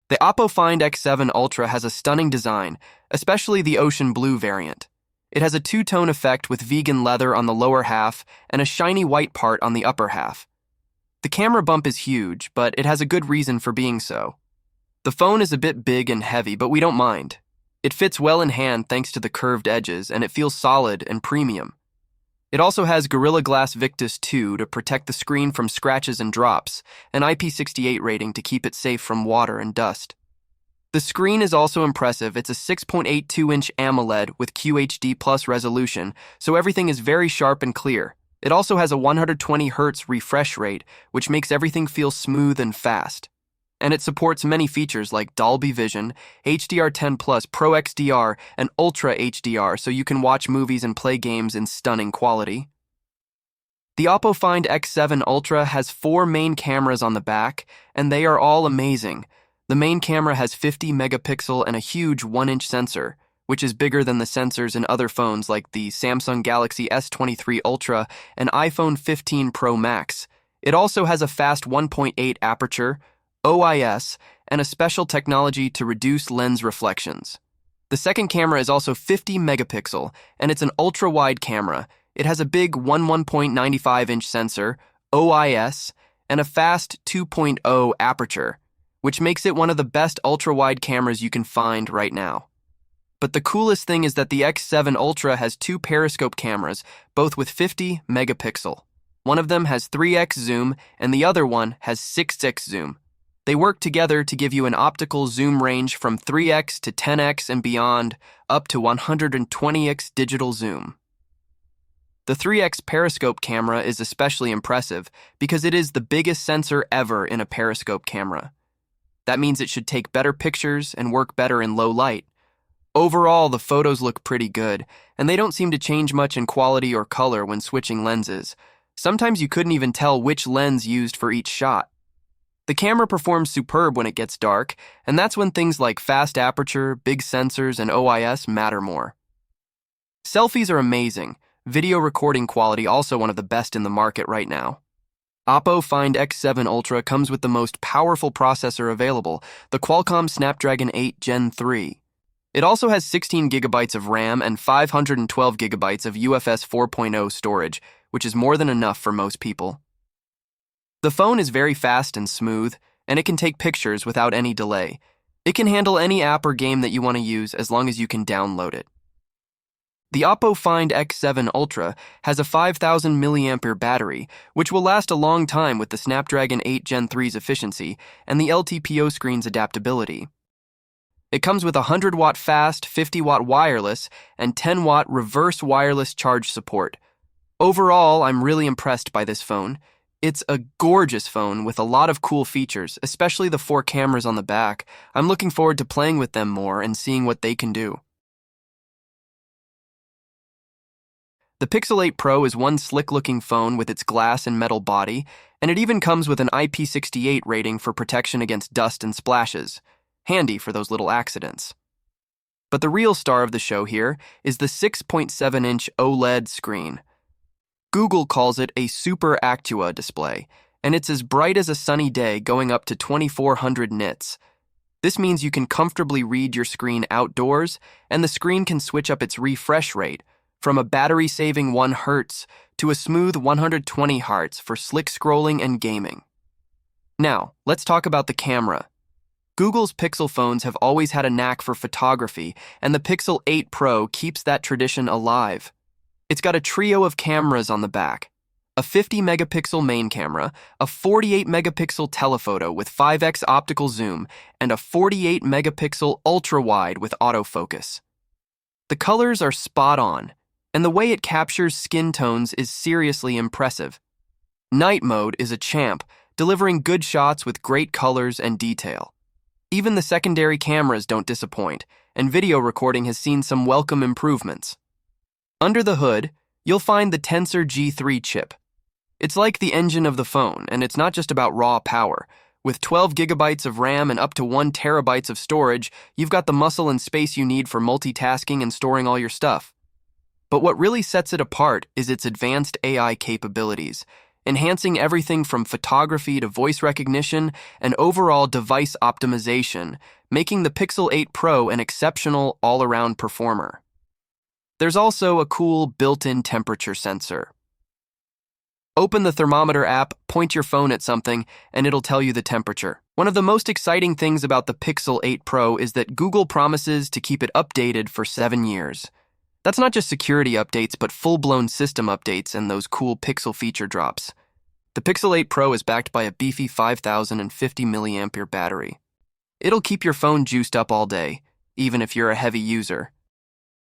The Oppo Find X7 Ultra has a stunning design, especially the ocean blue variant. It has a two-tone effect with vegan leather on the lower half and a shiny white part on the upper half. The camera bump is huge, but it has a good reason for being so. The phone is a bit big and heavy, but we don't mind. It fits well in hand thanks to the curved edges, and it feels solid and premium. It also has Gorilla Glass Victus 2 to protect the screen from scratches and drops, an IP68 rating to keep it safe from water and dust. The screen is also impressive. It's a 6.82-inch AMOLED with QHD Plus resolution, so everything is very sharp and clear. It also has a 120 Hz refresh rate, which makes everything feel smooth and fast. And it supports many features like Dolby Vision, HDR10+, Pro XDR, and Ultra HDR, so you can watch movies and play games in stunning quality. The Oppo Find X7 Ultra has 4 main cameras on the back, and they are all amazing. The main camera has 50 megapixel and a huge 1-inch sensor, which is bigger than the sensors in other phones like the Samsung Galaxy S23 Ultra and iPhone 15 Pro Max. It also has a fast 1.8 aperture, OIS, and a special technology to reduce lens reflections. The second camera is also 50 megapixel, and it's an ultra-wide camera. It has a big 1.95-inch sensor, OIS, and a fast 2.0 aperture, which makes it one of the best ultra-wide cameras you can find right now. But the coolest thing is that the X7 Ultra has 2 periscope cameras, both with 50 megapixel. One of them has 3x zoom, and the other one has 6x zoom. They work together to give you an optical zoom range from 3x to 10x and beyond, up to 120x digital zoom. The 3x periscope camera is especially impressive because it is the biggest sensor ever in a periscope camera. That means it should take better pictures and work better in low light. Overall, the photos look pretty good, and they don't seem to change much in quality or color when switching lenses. Sometimes you couldn't even tell which lens used for each shot. The camera performs superb when it gets dark, and that's when things like fast aperture, big sensors, and OIS matter more. Selfies are amazing. Video recording quality also one of the best in the market right now. Oppo Find X7 Ultra comes with the most powerful processor available, the Qualcomm Snapdragon 8 Gen 3. It also has 16 gigabytes of RAM and 512 gigabytes of UFS 4.0 storage, which is more than enough for most people. The phone is very fast and smooth, and it can take pictures without any delay. It can handle any app or game that you want to use as long as you can download it. The Oppo Find X7 Ultra has a 5000 mAh battery, which will last a long time with the Snapdragon 8 Gen 3's efficiency and the LTPO screen's adaptability. It comes with 100-watt fast, 50-watt wireless, and 10-watt reverse wireless charge support. Overall, I'm really impressed by this phone. It's a gorgeous phone with a lot of cool features, especially the 4 cameras on the back. I'm looking forward to playing with them more and seeing what they can do. The Pixel 8 Pro is one slick-looking phone with its glass and metal body, and it even comes with an IP68 rating for protection against dust and splashes. Handy for those little accidents. But the real star of the show here is the 6.7-inch OLED screen. Google calls it a Super Actua display, and it's as bright as a sunny day going up to 2400 nits. This means you can comfortably read your screen outdoors, and the screen can switch up its refresh rate from a battery-saving 1 Hz to a smooth 120 Hz for slick scrolling and gaming. Now, let's talk about the camera. Google's Pixel phones have always had a knack for photography, and the Pixel 8 Pro keeps that tradition alive. It's got a trio of cameras on the back, a 50-megapixel main camera, a 48-megapixel telephoto with 5x optical zoom, and a 48-megapixel ultra-wide with autofocus. The colors are spot on, and the way it captures skin tones is seriously impressive. Night mode is a champ, delivering good shots with great colors and detail. Even the secondary cameras don't disappoint, and video recording has seen some welcome improvements. Under the hood, you'll find the Tensor G3 chip. It's like the engine of the phone, and it's not just about raw power. With 12 gigabytes of RAM and up to 1 terabyte of storage, you've got the muscle and space you need for multitasking and storing all your stuff. But what really sets it apart is its advanced AI capabilities. enhancing everything from photography to voice recognition and overall device optimization, making the Pixel 8 Pro an exceptional all-around performer. There's also a cool built-in temperature sensor. Open the thermometer app, point your phone at something, and it'll tell you the temperature. One of the most exciting things about the Pixel 8 Pro is that Google promises to keep it updated for 7 years. That's not just security updates, but full-blown system updates and those cool Pixel feature drops. The Pixel 8 Pro is backed by a beefy 5050 mAh battery. It'll keep your phone juiced up all day, even if you're a heavy user.